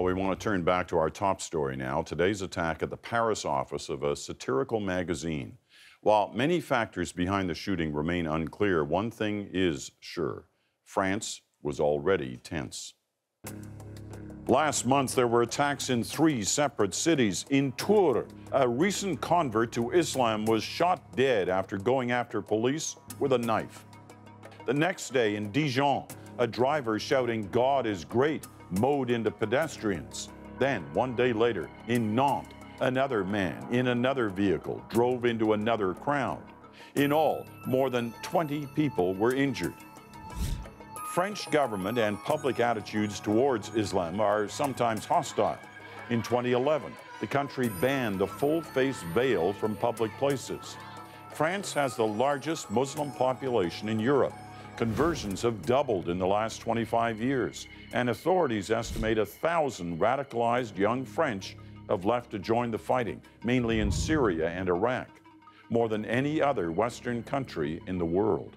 we want to turn back to our top story now. Today's attack at the Paris office of a satirical magazine. While many factors behind the shooting remain unclear, one thing is sure. France was already tense. Last month, there were attacks in 3 separate cities. In Tours, a recent convert to Islam was shot dead after going after police with a knife. The next day in Dijon, a driver shouting, "God is great," mowed into pedestrians. Then, one day later, in Nantes, another man in another vehicle drove into another crowd. In all, more than 20 people were injured. French government and public attitudes towards Islam are sometimes hostile. In 2011, the country banned the full-face veil from public places. France has the largest Muslim population in Europe. Conversions have doubled in the last 25 years, and authorities estimate 1,000 radicalized young French have left to join the fighting, mainly in Syria and Iraq, more than any other Western country in the world.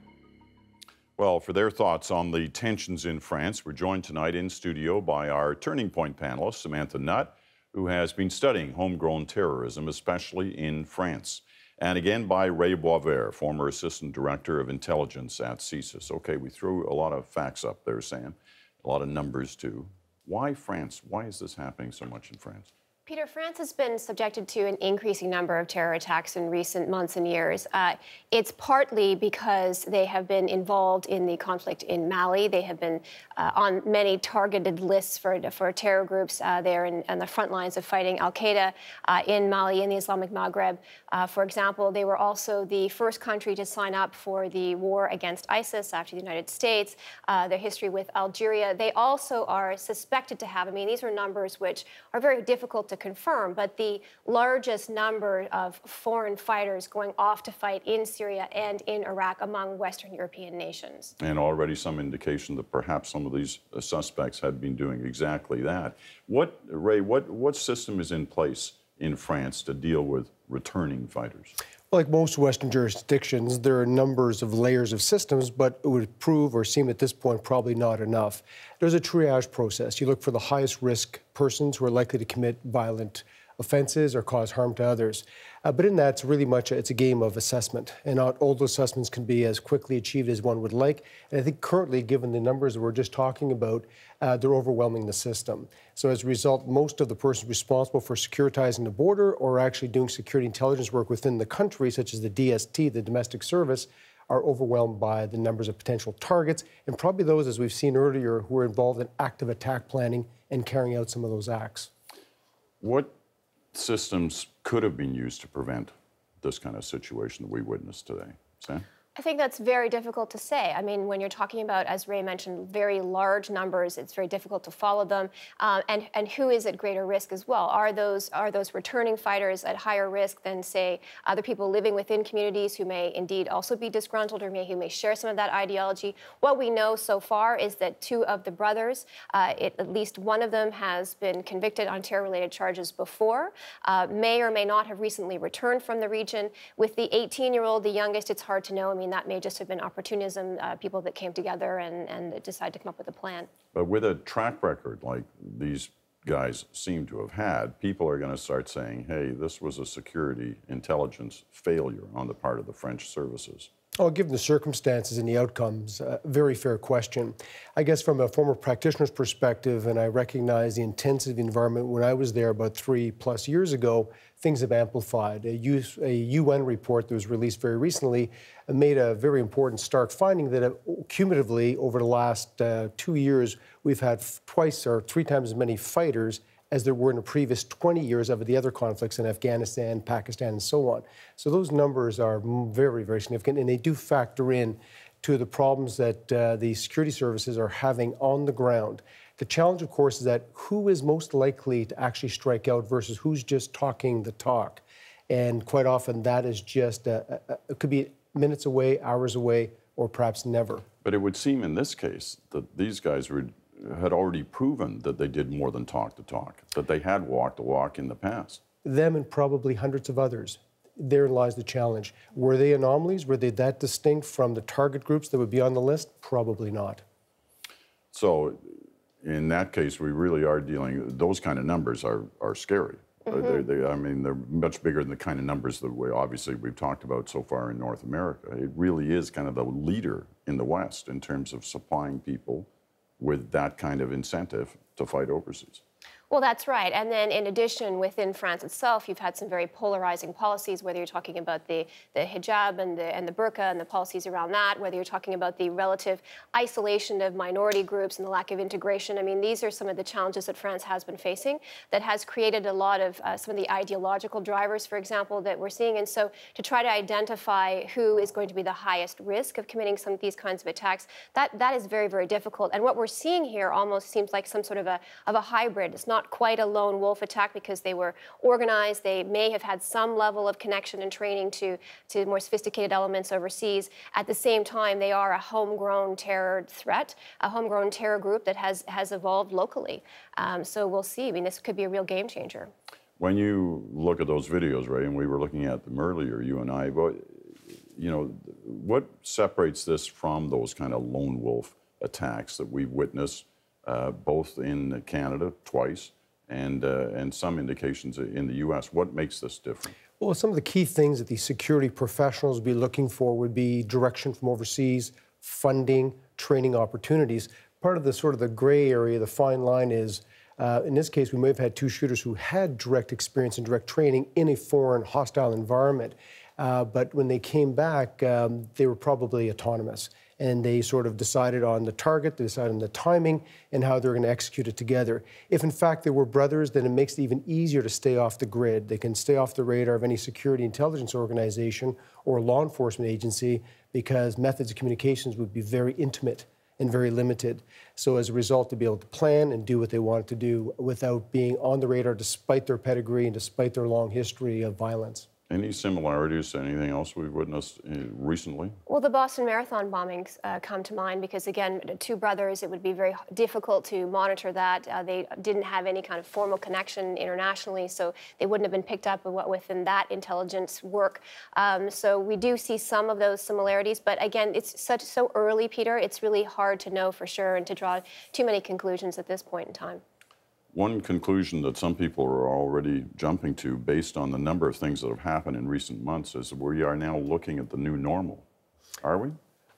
Well, for their thoughts on the tensions in France, we're joined tonight in studio by our Turning Point panelist, Samantha Nutt, who has been studying homegrown terrorism, especially in France. And again by Ray Boisvert, former Assistant Director of Intelligence at CSIS. Okay, we threw a lot of facts up there, Sam, a lot of numbers too. Why France? Why is this happening so much in France? Peter, France has been subjected to an increasing number of terror attacks in recent months and years. It's partly because they have been involved in the conflict in Mali. They have been on many targeted lists for terror groups there on the front lines of fighting Al-Qaeda in Mali, in the Islamic Maghreb. For example, they were also the first country to sign up for the war against ISIS after the United States, their history with Algeria. They also are suspected to have, I mean, these are numbers which are very difficult to confirm, but the largest number of foreign fighters going off to fight in Syria and in Iraq among Western European nations. And already some indication that perhaps some of these suspects had been doing exactly that. Ray, what system is in place in France to deal with returning fighters? Like most Western jurisdictions, there are numbers of layers of systems, but it would prove or seem at this point probably not enough. There's a triage process. You look for the highest risk persons who are likely to commit violent offenses or cause harm to others. But in that, it's a game of assessment. And not all those assessments can be as quickly achieved as one would like. And I think currently, given the numbers that we're just talking about, they're overwhelming the system. So as a result, most of the persons responsible for securitizing the border or actually doing security intelligence work within the country, such as the DST, the domestic service, are overwhelmed by the numbers of potential targets, and probably those, as we've seen earlier, who are involved in active attack planning and carrying out some of those acts. What systems could have been used to prevent this kind of situation that we witnessed today? Sam? I think that's very difficult to say. I mean, when you're talking about, as Ray mentioned, very large numbers, it's very difficult to follow them. And who is at greater risk as well? Are those returning fighters at higher risk than, say, other people living within communities who may indeed also be disgruntled or who may share some of that ideology? What we know so far is that 2 of the brothers, at least one of them has been convicted on terror-related charges before, may or may not have recently returned from the region. With the 18-year-old, the youngest, it's hard to know. I mean, that may just have been opportunism, people that came together and decided to come up with a plan. But with a track record like these guys seem to have had, people are going to start saying, hey, this was a security intelligence failure on the part of the French services. Oh, given the circumstances and the outcomes, a very fair question. I guess from a former practitioner's perspective, and I recognize the intensity of the environment when I was there about 3+ years ago, things have amplified. A UN report that was released very recently made a very important stark finding that cumulatively over the last 2 years, we've had 2 or 3 times as many fighters as there were in the previous 20 years of the other conflicts in Afghanistan, Pakistan, and so on. So those numbers are very, very significant, and they do factor in to the problems that the security services are having on the ground. The challenge, of course, is that who is most likely to actually strike out versus who's just talking the talk. And quite often that is just, it could be minutes away, hours away, or perhaps never. But it would seem in this case that these guys had already proven that they did more than talk the talk, that they had walked the walk in the past. Them and probably hundreds of others. Therein lies the challenge. Were they anomalies? Were they that distinct from the target groups that would be on the list? Probably not. So in that case, we really are dealing, those kind of numbers are scary. I mean, they're much bigger than the kind of numbers that obviously we've talked about so far in North America. It really is kind of the leader in the West in terms of supplying people with that kind of incentive to fight overseas. Well, that's right. And then in addition, within France itself, you've had some very polarizing policies, whether you're talking about the hijab and the burqa and the policies around that, whether you're talking about the relative isolation of minority groups and the lack of integration. I mean, these are some of the challenges that France has been facing that has created a lot of some of the ideological drivers, for example, that we're seeing. And so to try to identify who is going to be the highest risk of committing some of these kinds of attacks, that is very, very difficult. And what we're seeing here almost seems like some sort of a hybrid. It's not quite a lone wolf attack because they were organized. They may have had some level of connection and training to more sophisticated elements overseas. At the same time, they are a homegrown terror threat, a homegrown terror group that has evolved locally. So we'll see. I mean, this could be a real game changer. When you look at those videos, Ray, and we were looking at them earlier, you and I, but, you know, what separates this from those kind of lone wolf attacks that we've witnessed both in Canada twice and some indications in the U.S.? What makes this different? Well, some of the key things that the security professionals would be looking for would be direction from overseas, funding, training opportunities. Part of the sort of the gray area, the fine line is, in this case, we may have had two shooters who had direct experience and direct training in a foreign hostile environment. But when they came back, they were probably autonomous. And they sort of decided on the target, they decided on the timing, and how they're going to execute it together. If, in fact, they were brothers, then it makes it even easier to stay off the grid. They can stay off the radar of any security intelligence organization or law enforcement agency because methods of communications would be very intimate and very limited. So as a result, to be able to plan and do what they wanted to do without being on the radar despite their pedigree and despite their long history of violence. Any similarities to anything else we've witnessed recently? Well, the Boston Marathon bombings come to mind because, again, two brothers, it would be very difficult to monitor that. They didn't have any kind of formal connection internationally, so they wouldn't have been picked up within that intelligence work. So we do see some of those similarities, but again, it's so early, Peter, it's really hard to know for sure and to draw too many conclusions at this point in time. One conclusion that some people are already jumping to based on the number of things that have happened in recent months is we are now looking at the new normal. Are we?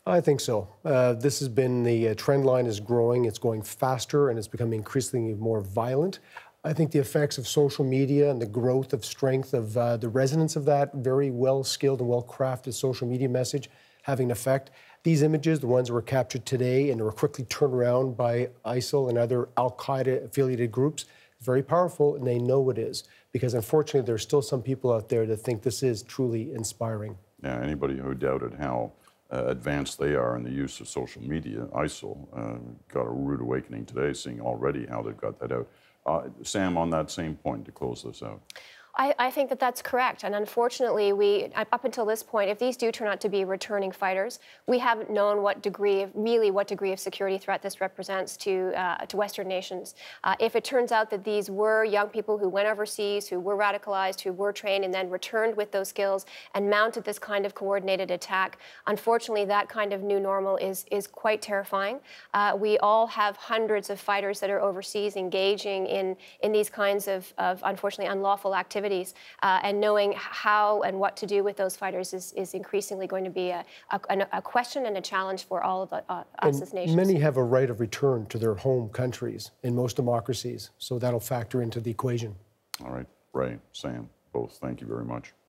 I think so. This has been, the trend line is growing, it's going faster, and it's becoming increasingly more violent. I think the effects of social media and the growth of strength of the resonance of that very well-skilled and well-crafted social media message having an effect. These images, the ones that were captured today and were quickly turned around by ISIL and other al-Qaeda-affiliated groups, very powerful, and they know it is. Because unfortunately, there's still some people out there that think this is truly inspiring. Yeah, anybody who doubted how advanced they are in the use of social media, ISIL, got a rude awakening today, seeing already how they've got that out. Sam, on that same point, to close this out. I think that that's correct. And unfortunately, up until this point, if these do turn out to be returning fighters, we haven't known what degree of security threat this represents to Western nations. If it turns out that these were young people who went overseas, who were radicalized, who were trained, and then returned with those skills and mounted this kind of coordinated attack, unfortunately, that kind of new normal is quite terrifying. We all have hundreds of fighters that are overseas engaging in these kinds of unfortunately unlawful activities. And knowing how and what to do with those fighters is increasingly going to be a question and a challenge for all of us as nations. Many have a right of return to their home countries in most democracies, so that'll factor into the equation. All right, Ray, Sam, both, thank you very much.